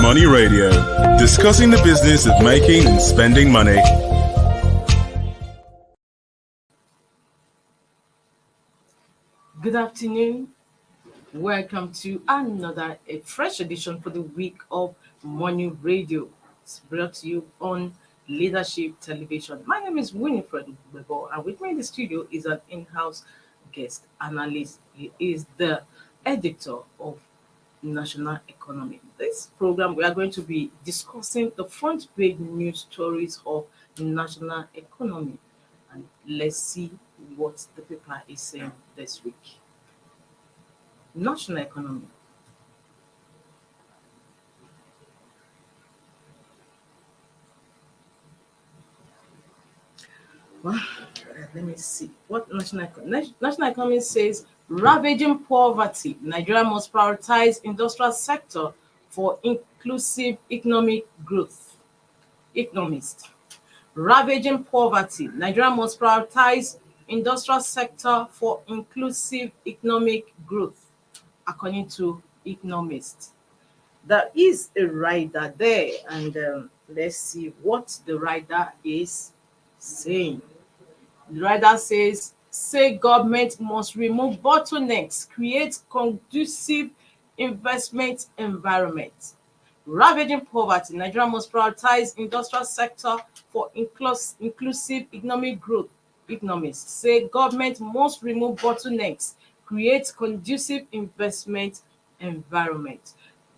Money Radio, discussing the business of making and spending money. Good afternoon. Welcome to a fresh edition for the week of Money Radio. It's brought to you on Leadership Television. My name is Winifred Bebo, and with me in the studio is an in-house guest analyst. He is the editor of National Economy. This program, we are going to be discussing the front page news stories of national economy. And let's see what the paper is saying this week. National economy. Well, let me see what national economy says. Ravaging poverty. Nigeria must prioritize industrial sector for inclusive economic growth. Economist. Ravaging poverty. Nigeria must prioritize industrial sector for inclusive economic growth, according to Economists. There is a rider there, and let's see what the rider is saying. The rider says, say government must remove bottlenecks, create conducive investment environment. Ravaging poverty. Nigeria must prioritize industrial sector for inclusive economic growth. Economists say government must remove bottlenecks, create conducive investment environment.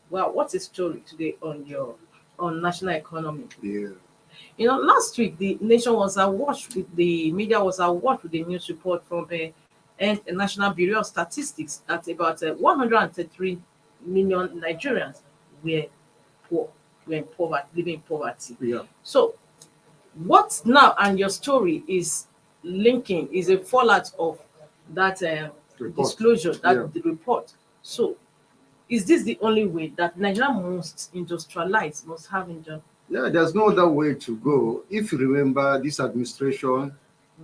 Well, what's the story today on national economy? Yeah. Last week the nation was awash with the media was awash with the news report from the National Bureau of Statistics that about 133 million Nigerians were poor, were in poverty, living in poverty. Yeah. So, what now and your story is linking is a fallout of that disclosure, the report. So, is this the only way that Nigeria must industrialize, must have industrial? Yeah, there's no other way to go. If you remember this administration,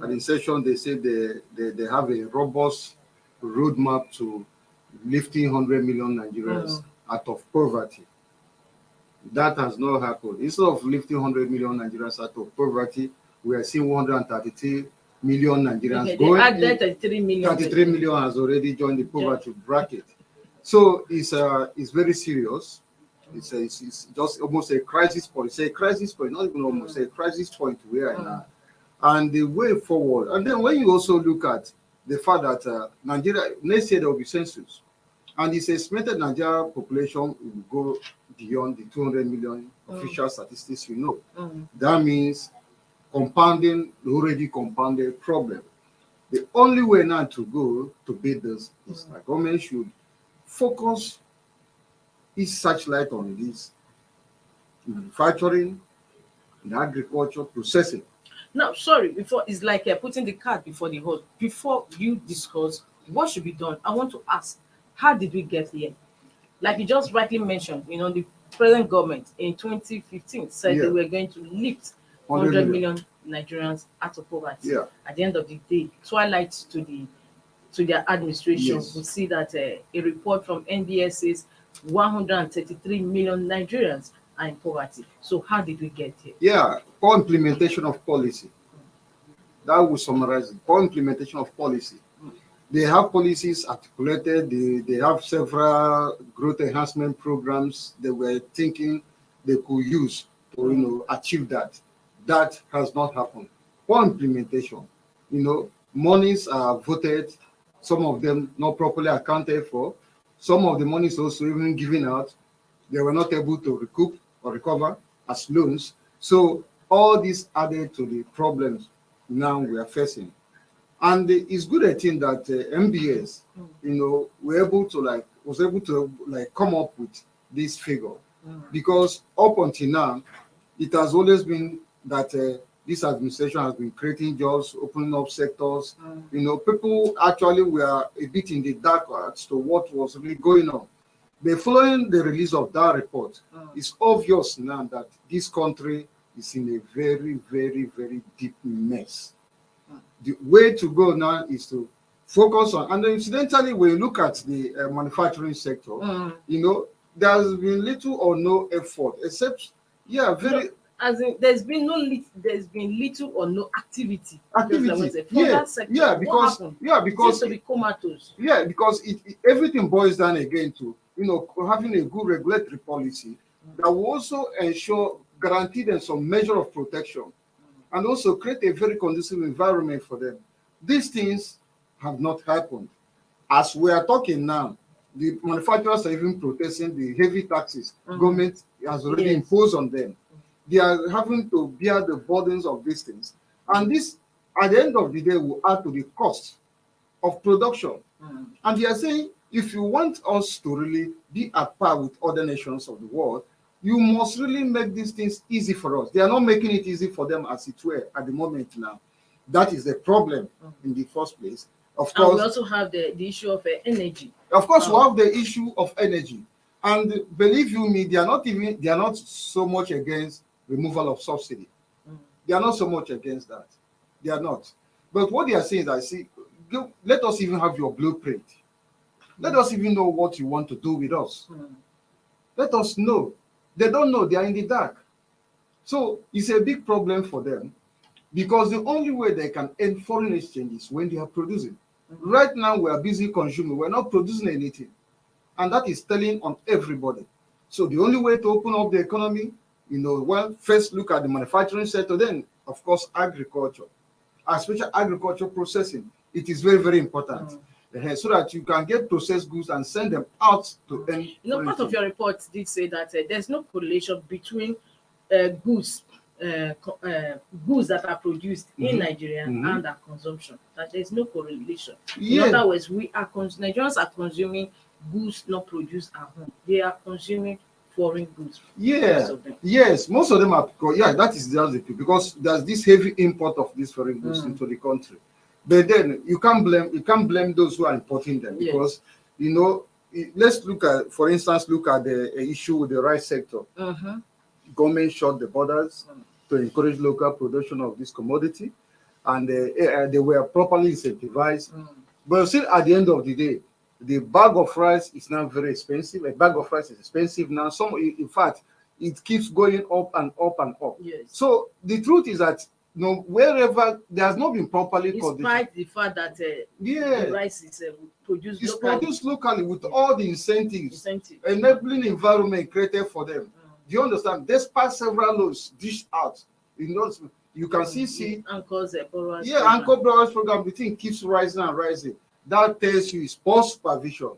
at the session, they said they have a robust roadmap to lifting 100 million Nigerians out of poverty. That has not happened. Instead of lifting 100 million Nigerians out of poverty, we are seeing 133 million Nigerians going. 33 million. 33 million has already joined the poverty bracket. So it's very serious. It's just almost a crisis point. It's a crisis point, not even almost a crisis point where I now. And the way forward. And then when you also look at the fact that Nigeria, next year there will be census. And it's estimated Nigeria population will go beyond the 200 million official statistics That means compounding the already compounded problem. The only way now to go to beat this is the government should focus its searchlight on this manufacturing, and agriculture, processing. No, sorry, before it's like putting the cart before the horse. Before you discuss what should be done, I want to ask, how did we get here? Like you just rightly mentioned, the present government in 2015 said they were going to lift 100 million Nigerians out of poverty. Yeah. At the end of the day, twilight to their administration, we see that a report from NBS says 133 million Nigerians are in poverty. So how did we get here? Yeah, poor implementation of policy. That will summarize it. Poor implementation of policy. They have policies articulated. They have several growth enhancement programs they were thinking they could use to achieve that. That has not happened. Poor implementation. Monies are voted. Some of them not properly accounted for. Some of the monies also even given out, they were not able to recoup or recover as loans. So all this added to the problems now we are facing. And it's good, I think, that MBS, was able to come up with this figure, because up until now, it has always been that this administration has been creating jobs, opening up sectors. People actually were a bit in the dark as to what was really going on. But following the release of that report, it's obvious now that this country is in a very, very, very deep mess. The way to go now is to focus on, and incidentally, when you look at the manufacturing sector, there's been little or no effort, except, very No, as in, there's been little or no activity. Just like activity. from that sector. What happened? Seems to be comatose. Because everything boils down again to having a good regulatory policy that will also guarantee them some measure of protection, and also create a very conducive environment for them. These things have not happened. As we are talking now, the manufacturers are even protesting the heavy taxes government has already imposed on them. They are having to bear the burdens of these things. And this, at the end of the day, will add to the cost of production. And they are saying, if you want us to really be at par with other nations of the world, you must really make these things easy for us. They are not making it easy for them as it were at the moment now. That is the problem in the first place. Of course, and we also have the issue of energy. Of course, we have the issue of energy. And believe you me, they are not so much against removal of subsidy. They are not so much against that. They are not. But what they are saying is, let us even have your blueprint. Let us even know what you want to do with us. Let us know. They don't know. They are in the dark. So it's a big problem for them, because the only way they can earn foreign exchange is when they are producing. Right now, we are busy consuming. We're not producing anything. And that is telling on everybody. So the only way to open up the economy, first look at the manufacturing sector, then, of course, agriculture, especially agriculture processing. It is very, very important. So that you can get processed goods and send them out to earn. Part of your report did say that there's no correlation between goods that are produced in Nigeria and our consumption. That there's no correlation. In other words, Nigerians are consuming goods not produced at home. They are consuming foreign goods. Yes, most of them are. That is the truth, because there's this heavy import of these foreign goods into the country. But then you can't blame those who are importing them, because let's look at, for instance, the issue with the rice sector. Government shut the borders to encourage local production of this commodity, and they were properly incentivized. But still, at the end of the day, the bag of rice is now very expensive. A bag of rice is expensive now. In fact, it keeps going up and up and up. So the truth is that wherever there has not been properly, despite the fact that the rice is produced locally with all the incentives, enabling environment created for them. Do you understand? Despite several laws dished out, you can see Anchor Borrowers Program, the thing keeps rising and rising. That tells you it's poor supervision.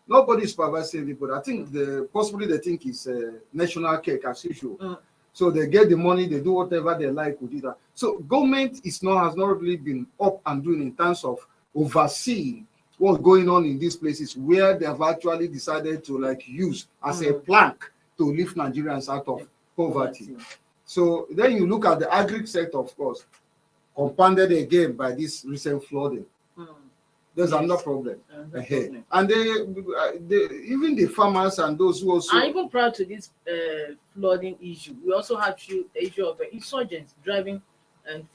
Nobody is supervising anybody. I think possibly they think it's national cake as usual. So they get the money, they do whatever they like with it. So government has not really been up and doing in terms of overseeing what's going on in these places where they have actually decided to use as a plank to lift Nigerians out of poverty. So then you look at the agri sector, of course, compounded again by this recent flooding. There's another problem. And even the farmers and those who also... And even prior to this flooding issue, we also have the issue of insurgents driving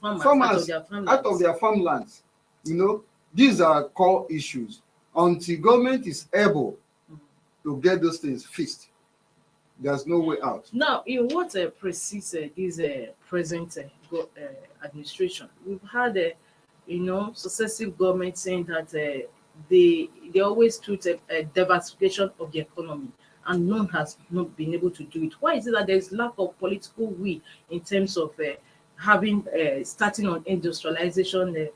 farmers out of their farmlands. These are core issues. Until government is able to get those things fixed, there's no way out. Now, in what precedes this present administration, we've had successive governments saying that they always treat a diversification of the economy, and none has not been able to do it. Why is it that there's lack of political will in terms of starting on industrialization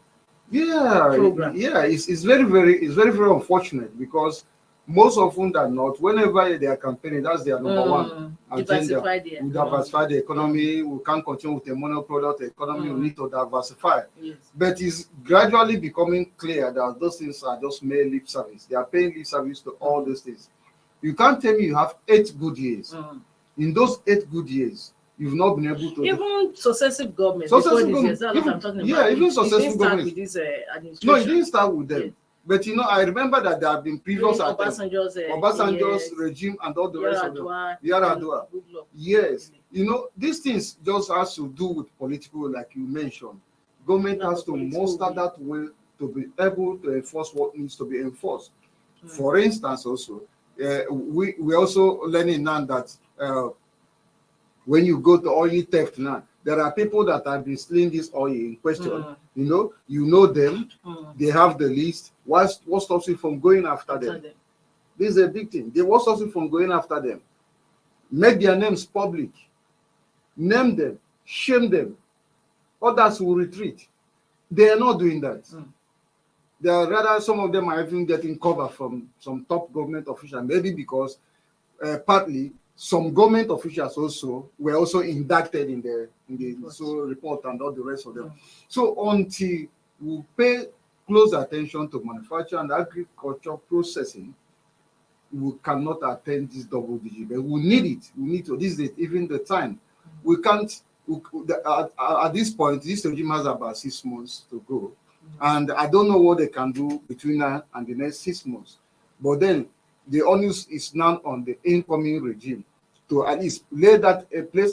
program? It's very, very unfortunate, because most often than not, whenever they are campaigning, that's their number one agenda. Diversify the economy. We can't continue with a monoproduct economy. We need to diversify. But it's gradually becoming clear that those things are just mere lip service. They are paying lip service to all those things. You can't tell me you have 8 good years. In those 8 good years, you've not been able to... Even successive governments. That's what I'm talking about. Even successive governments. It didn't start with this administration. No, it didn't start with them. But I remember that there have been previous Obasanjo's regime and all the rest of them. Yaradua. Yes. These things just has to do with political, like you mentioned. Government has to muster that way to be able to enforce what needs to be enforced. For instance, also, we're also learning now that when you go to oil theft now, there are people that have been stealing this oil in question. You know them. They have the list. What stops you from going after them? This is a big thing. What stops you from going after them? Make their names public. Name them. Shame them. Others will retreat. They are not doing that. They are rather, some of them are even getting cover from some top government officials, maybe because partly some government officials also were also indicted in the so report and all the rest of them. So until we pay close attention to manufacture and agriculture processing, we cannot attain this double digit. But we need it. We need to. This is even the time. We can't. At this point, this regime has about 6 months to go, and I don't know what they can do between now and the next 6 months. But then the onus is now on the incoming regime to at least place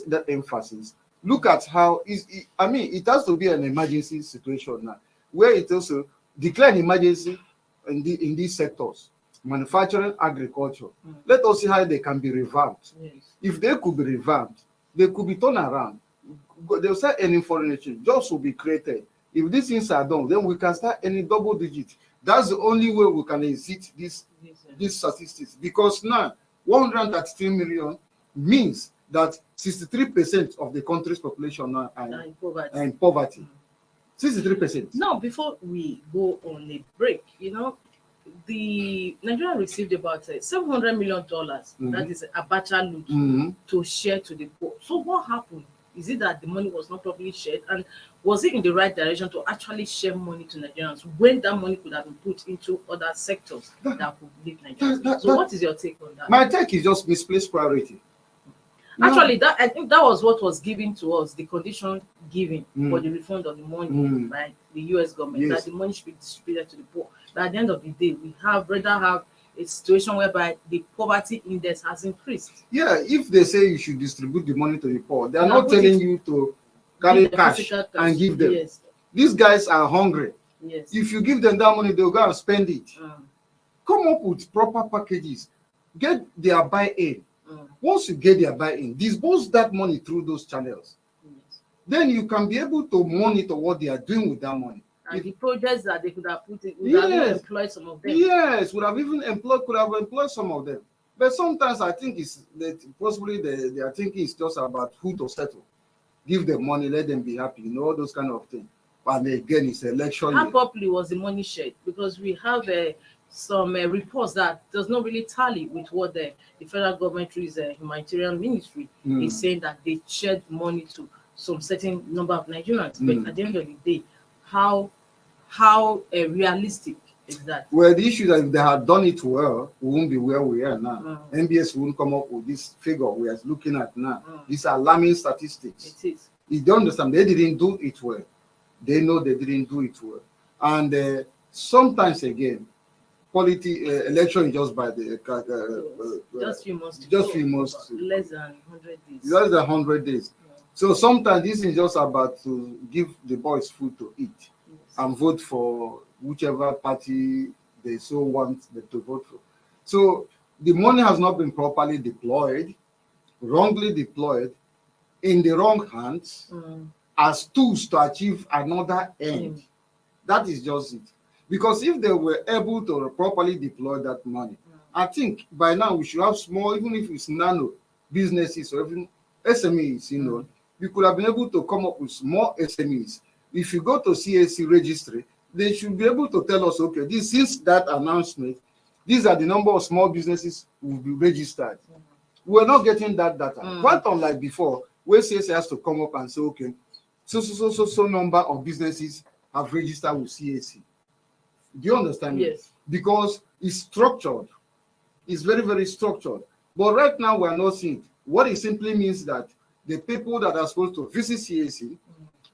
that emphasis. Look at how it has to be an emergency situation now, where it also declare an emergency in these sectors, manufacturing, agriculture. Let us see how they can be revamped. If they could be revamped, they could be turned around. They'll say any foreign exchange, jobs will be created. If these things are done, then we can start any double digit. That's the only way we can exit these statistics. Because now 133 million means that 63% of the country's population now are in poverty. 63%. Now, before we go on a break, the Nigeria received about $700 million. That is Abacha loot to share to the poor. So what happened? Is it that the money was not properly shared, and was it in the right direction to actually share money to Nigerians when that money could have been put into other sectors that could lift Nigerians? So what is your take on that? My take is just misplaced priority. Actually, I think that was what was given to us, the condition given for the refund of the money by the US government, that the money should be distributed to the poor. But at the end of the day, we rather have a situation whereby the poverty index has increased. Yeah, if they say you should distribute the money to the poor, they are not telling you to carry cash and give them. These guys are hungry. If you give them that money, they'll go and spend it. Come up with proper packages. Get their buy-in. Once you get their buy-in, disburse that money through those channels. Then you can be able to monitor what they are doing with that money. And the projects that they could have put in, would have even employed some of them. Yes, could have employed some of them. But sometimes I think it's that possibly they are thinking it's just about who to settle. Give them money, let them be happy, all those kind of things. But again, it's election. How properly was the money shared? Because we have some reports that does not really tally with what the federal government's humanitarian ministry is saying, that they shared money to some certain number of Nigerians. But at the end of the day, how realistic is that? Well, the issue that if they had done it well, we won't be where we are now. NBS won't come up with this figure we are looking at now. These are alarming statistics. It is. You don't understand. They didn't do it well. They know they didn't do it well. And sometimes again, election is just by the just few months. Less than 100 days. Less than 100 days. So sometimes this is just about to give the boys food to eat and vote for whichever party they so want them to vote for. So the money has not been properly deployed, wrongly deployed, in the wrong hands as tools to achieve another end. That is just it. Because if they were able to properly deploy that money, I think by now we should have small, even if it's nano businesses or even SMEs, we could have been able to come up with small SMEs. If you go to CAC registry, they should be able to tell us, okay, since that announcement, these are the number of small businesses who will be registered. We're not getting that data. Quite unlike before, where CAC has to come up and say, okay, so number of businesses have registered with CAC. Do you understand me? Yes. Because it's structured. It's very, very structured. But right now, we're not seeing it. What it simply means that the people that are supposed to visit CAC,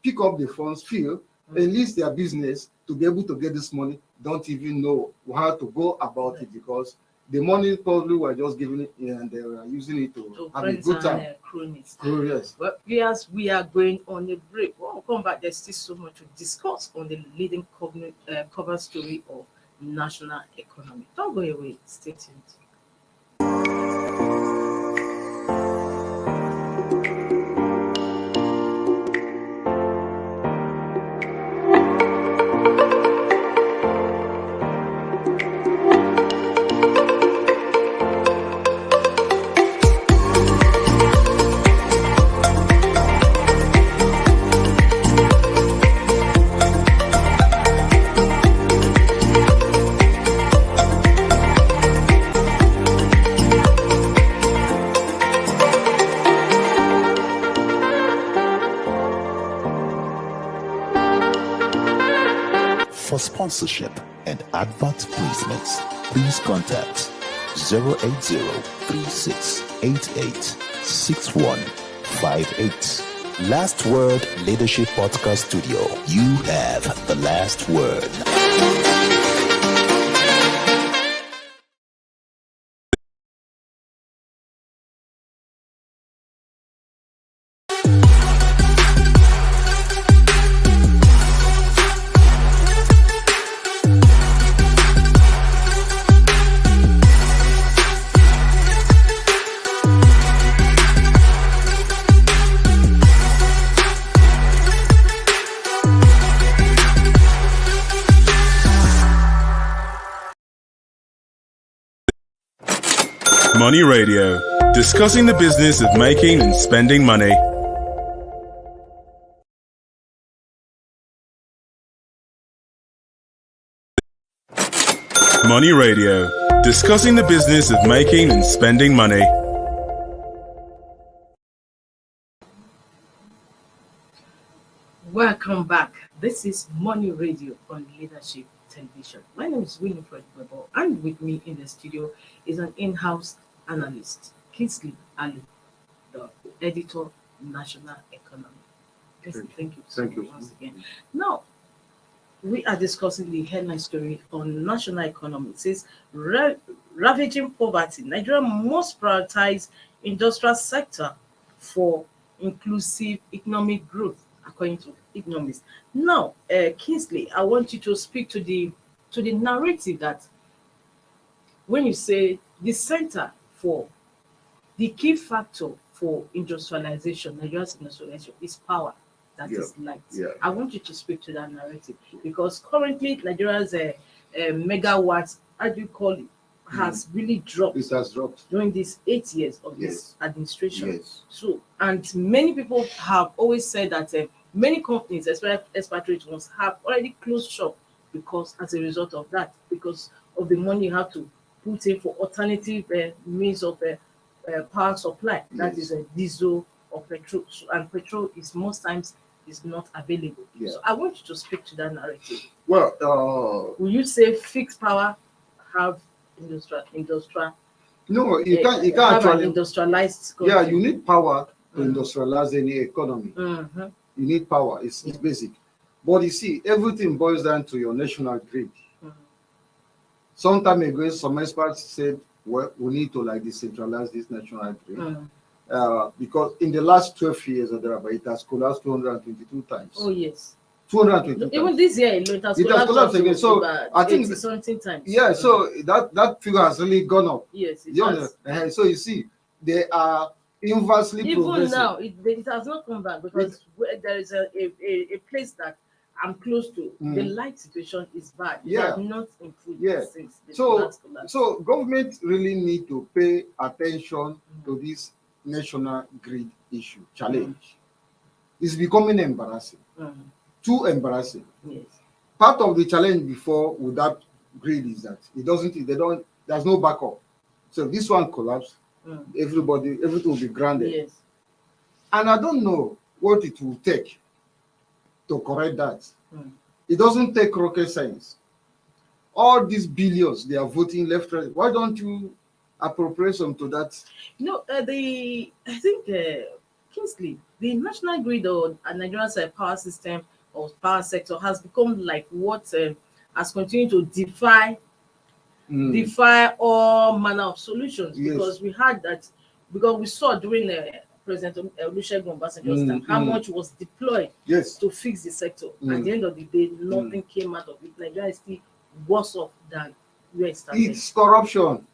pick up the funds, enlist their business to be able to get this money, don't even know how to go about it, because the money probably were just giving it and they were using it to have a good time. Yes. Well, yes, we are going on a break. When we come back, there's still so much to discuss on the leading cover story of national economy. Don't go away. Stay tuned. For sponsorship and advert placements, please contact 080-3688-6158. Last Word Leadership Podcast Studio. You have the last word. Money Radio, discussing the business of making and spending money. Money Radio, discussing the business of making and spending money. Welcome back. This is Money Radio on Leadership Television. My name is Winifred Webo, and with me in the studio is an in-house analyst, Kingsley Ali, the editor, National Economy. Thank you once again. Now, we are discussing the headline story on national economy. It says, ravaging poverty. Nigeria must prioritize industrial sector for inclusive economic growth, according to Economists. Now, Kingsley, I want you to speak to the narrative that when you say the center for the key factor for industrialization, Nigeria's industrialization, is power. That is light. Yeah. I want you to speak to that narrative because currently Nigeria's megawatts, as you call it, has really dropped. It has dropped during these 8 years of this administration. Yes. So, and many people have always said that many companies, especially expatriate ones, have already closed shop because as a result of that, because of the money you have to put in for alternative means of power supply. That is diesel or petrol, and petrol is most times is not available. Yeah. So I want you to speak to that narrative. Well, will you say fixed power have industrial? No, you can't have actually an industrialized country. Yeah, you need power to industrialize any economy. Mm-hmm. You need power. It's basic. But you see, everything boils down to your national grid. Mm-hmm. Some time ago, some experts said, well, we need to decentralize this national grid. Mm-hmm. Because in the last 12 years, it has collapsed 222 times. Oh, yes. 222 Even times. this year alone, it has collapsed again. So I think something times. Yeah, so that figure has really gone up. Yes, it has. So you see, they are inversely Even progressive. now, it has not come back because there is a place that I'm close to. The light situation is bad. It has not improved since the last collapse. So government really need to pay attention to this national grid issue challenge. It's becoming embarrassing. Too embarrassing. Yes. Part of the challenge before with that grid is that there's no backup. So this one collapsed, everything will be grounded. Yes. And I don't know what it will take to correct that. It doesn't take rocket science. All these billions they are voting left, right. Why don't you appropriate some to that? No, I think Kingsley, the national grid or Nigeria's power system or power sector has become like what has continued to defy all manner of solutions. Because we had that, because we saw during President Olusegun Obasanjo's time how much was deployed to fix the sector. At the end of the day, nothing came out of it. Nigeria is still worse off than where it started. It's corruption.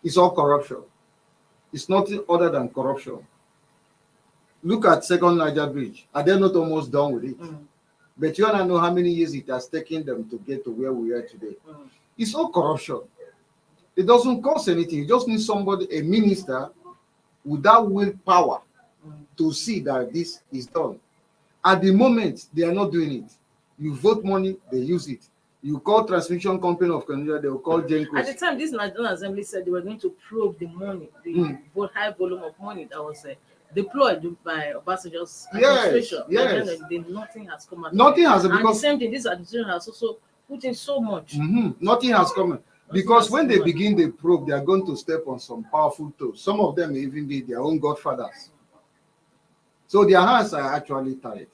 It's all corruption. It's nothing other than corruption. Look at Second Niger Bridge. Are they not almost done with it? But you don't know how many years it has taken them to get to where we are today. It's all corruption. It doesn't cost anything. You just need somebody, a minister, with that willpower to see that this is done. At the moment, they are not doing it. You vote money, they use it. You call transmission company of Canada, they will call Jenkos. At the time, this National Assembly said they were going to probe the money, the high volume of money that was deployed by Obasanjo's administration. Yes. Then nothing has come out. Nothing has, and because the same thing, this administration has also put in so much. Nothing has come. Because when they come. begin the probe, they are going to step on some powerful toes. Some of them may even be their own godfathers. So their hands are actually tied.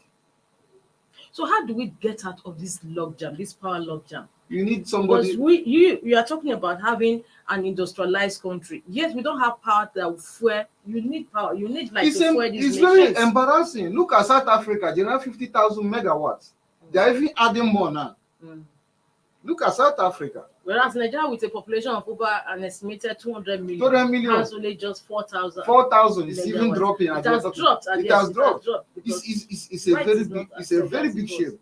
So how do we get out of this logjam, this power logjam? You need somebody. Because you are talking about having an industrialized country. Yes, we don't have power that will fuel. You need power. You need like to fuel these It's nations. very embarrassing. Look at South Africa. They have 50,000 megawatts. They are even adding more now. Look at South Africa. Whereas Nigeria, with a population of over an estimated 200 million, 200 million. has only just 4,000. 4,000 is even dropping. It has dropped. It has dropped. It's a very big shame.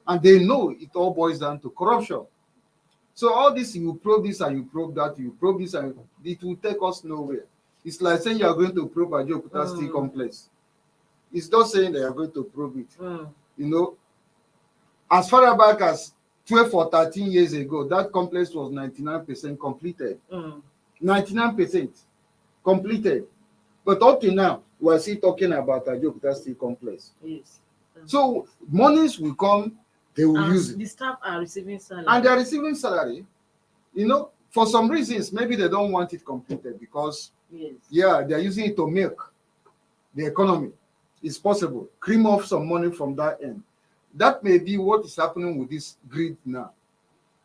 And they know it all boils down to corruption. So all this, you probe this and you probe that, you probe this and it will take us nowhere. It's like saying you are going to probe Ajaokuta Steel Complex. It's not saying that you are going to probe it. You know, as far back as 12 or 13 years ago, that complex was 99% completed. 99% completed. But up to now, we are still talking about Ajaokuta Steel Complex. Yes. So monies will come, they will use it. The staff are receiving salary. And they are receiving salary. You know, for some reasons, maybe they don't want it completed because, they are using it to milk the economy. It's possible. Cream off some money from that end. That may be what is happening with this grid now.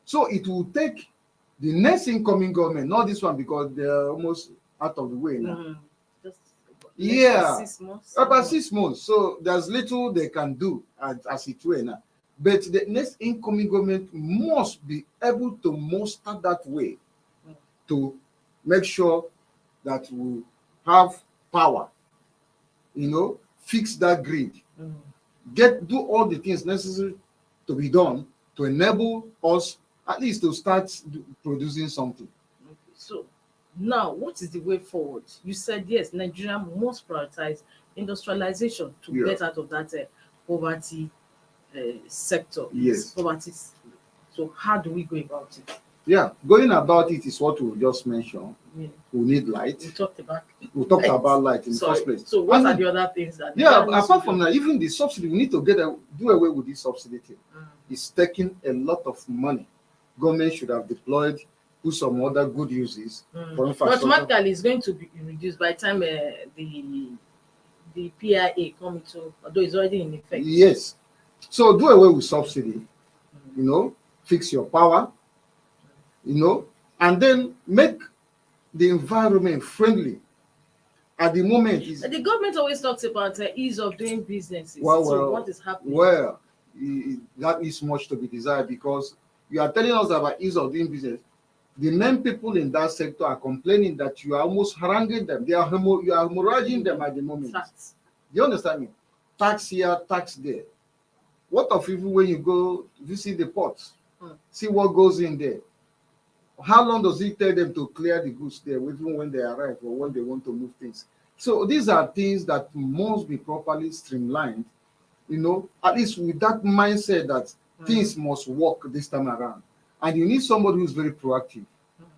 So it will take the next incoming government, not this one because they're almost out of the way now. Just about 6 months. About 6 months. So there's little they can do as it were now. But the next incoming government must be able to muster that way to make sure that we have power, you know, fix that grid, do all the things necessary to be done to enable us at least to start producing something. So now, what is the way forward? You said, yes, Nigeria must prioritize industrialization to get out of that poverty sector. Yes. Poverty. So how do we go about it? Yeah, going about it is what we just mentioned. We need light. We talked about light in the first place. So what are the other things that? Apart from that, even the subsidy, we need to do away with this subsidy thing. It's taking a lot of money. Government should have deployed, put some other good uses for infrastructure. Automatically, it's going to be reduced by the time the PIA come into, although it's already in effect. Yes. So do away with subsidy, you know, fix your power, you know, and then make the environment friendly. At the moment, the government always talks about ease of doing business. So what is happening? Well, that is much to be desired because you are telling us about ease of doing business. The main people in that sector are complaining that you are almost haranguing them. You are hemorrhaging them at the moment. Tax. Do you understand me? Tax here, tax there. What of even when you go visit the ports, see what goes in there? How long does it take them to clear the goods there, even when they arrive or when they want to move things? So these are things that must be properly streamlined, you know, at least with that mindset that things must work this time around. And you need somebody who's very proactive.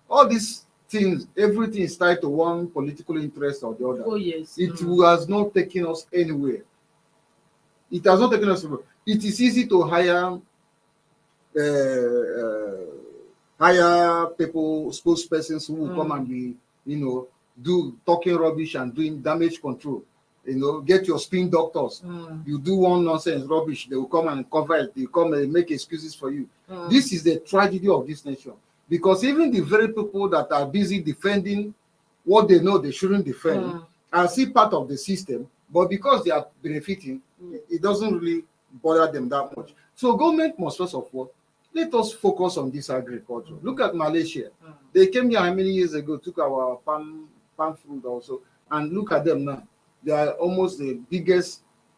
All these things, everything is tied to one political interest or the other. Oh, yes. It has not taken us anywhere. It has not taken us anywhere. It is easy to hire people, spokespersons who will come and be, you know, talking rubbish and doing damage control. You know, get your spin doctors. You do one nonsense rubbish, they will come and cover it. They come and make excuses for you. This is the tragedy of this nation. Because even the very people that are busy defending what they know they shouldn't defend are still part of the system. But because they are benefiting, it doesn't really bother them that much. So government must first of all, let us focus on this agriculture. Look at Malaysia. They came here how many years ago, took our palm fruit also, and look at them now. They are almost the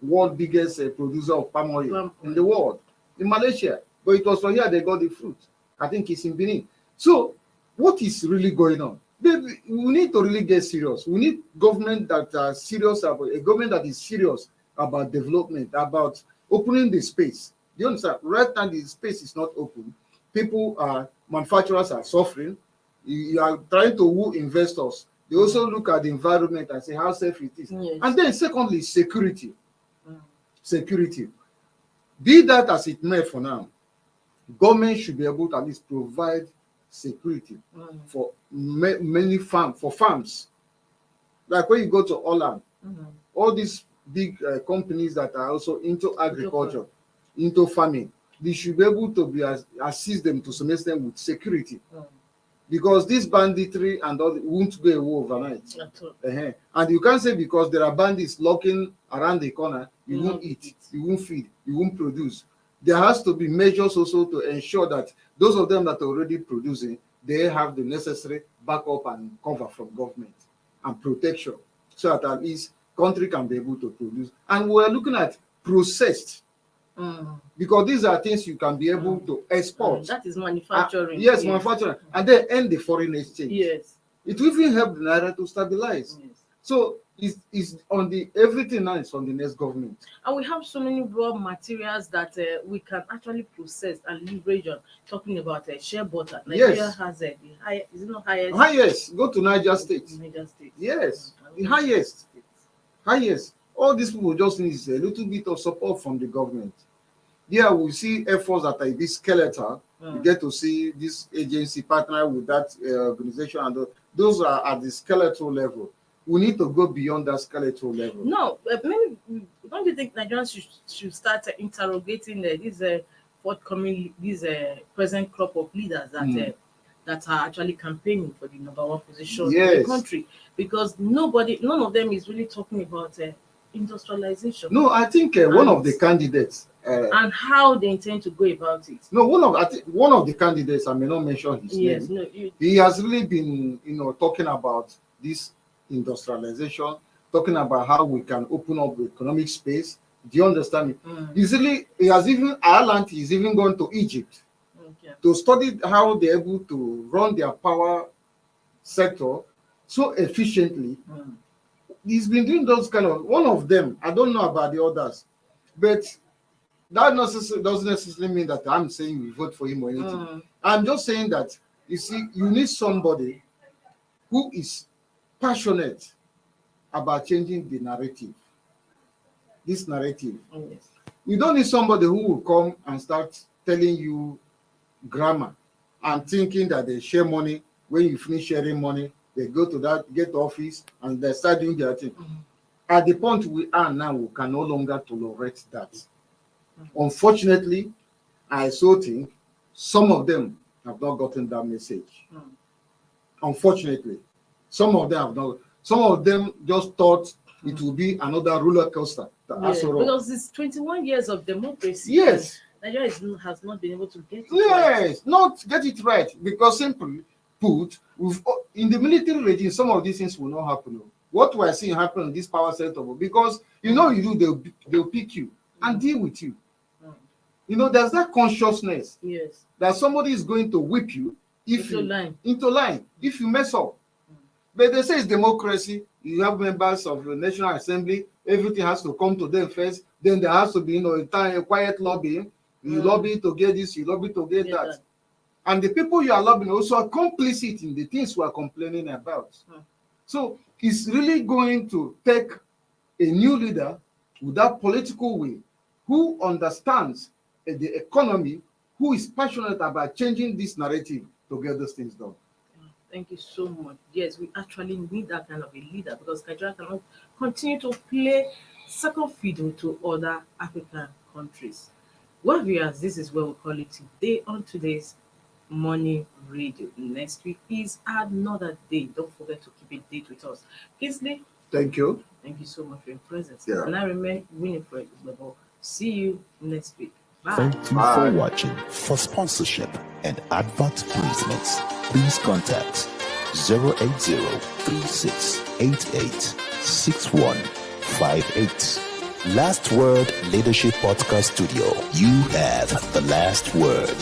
world biggest producer of palm oil in the world, in Malaysia. But it was from here they got the fruit. I think it's in Benin. So what is really going on? We need to really get serious. We need government that are serious about a government that is serious about development, about opening the space. Do you understand? Right now the space is not open. Manufacturers are suffering. You are trying to woo investors. They also look at the environment and say how safe it is. Yes. And then secondly, security. Security. Be that as it may for now, Government should be able to at least provide security for many farms. Like when you go to Holland, all these big companies that are also into agriculture, into farming, they should be able to assist them to some extent with security. Because this banditry and all won't go away overnight. And you can't say because there are bandits lurking around the corner, you won't eat, you won't feed, you won't produce. There has to be measures also to ensure that those of them that are already producing, they have the necessary backup and cover from government and protection, so that at least country can be able to produce. And we're looking at processed, because these are things you can be able to export. That is manufacturing. Yes, manufacturing, and then end the foreign exchange. Yes, it will even help the naira to stabilize. Yes. So it's on the everything now is on the next government. And we have so many raw materials that we can actually process and leverage on. Talking about shea butter, Nigeria has the highest. Is it not highest? Highest. Go to Niger State. Niger State. Yes, the highest. Highest. All these people just need a little bit of support from the government. Yeah, we see efforts that are this skeletal. You get to see this agency partner with that organization, and those are at the skeletal level. We need to go beyond that skeletal level. No, don't you think Nigerians should start interrogating this forthcoming, this present crop of leaders that are actually campaigning for the number one position in the country? Because none of them is really talking about industrialization. No, I think one of the candidates and how they intend to go about it. No, one of the candidates, I may not mention his name. Yes, no, he has really been, talking about this industrialization, talking about how we can open up the economic space. Do you understand me? Ireland is even going to Egypt to study how they're able to run their power sector so efficiently. He's been doing those kind of, one of them, I don't know about the others, but that doesn't necessarily mean that I'm saying we vote for him or anything. I'm just saying that, you see, you need somebody who is passionate about changing the narrative. This narrative. You don't need somebody who will come and start telling you grammar and thinking that they share money. When you finish sharing money, they go to that, get office, and they start doing their thing. At the point we are now, we can no longer tolerate that. Unfortunately, I so think some of them have not gotten that message. Unfortunately, some of them have not. Some of them just thought it will be another roller coaster. Because it's 21 years of democracy. Yes. Nigeria has not been able to get it right. Not get it right. Because simply put, in the military regime, some of these things will not happen. What we're seeing happen in this power sector, because they'll pick you and deal with you. There's that consciousness that somebody is going to whip you into line if you mess up. But they say it's democracy. You have members of the National Assembly. Everything has to come to them first. Then there has to be a quiet lobbying. You lobby to get this, you lobby to get that. And the people you are lobbying also are complicit in the things we are complaining about. So it's really going to take a new leader with that political will, who understands the economy, who is passionate about changing this narrative to get those things done. Thank you so much. Yes, we actually need that kind of a leader, because Nigeria cannot continue to play second fiddle to other African countries. Well, viewers, this is where we call it today on today's Money Radio. Next week is another day. Don't forget to keep a date with us. Kingsley, thank you. Thank you so much for your presence. And I remain Winifred. See you next week. Bye. Thank you for watching. For sponsorship and advert placements, please contact 080-3688-6158. Last Word Leadership Podcast Studio. You have the last word.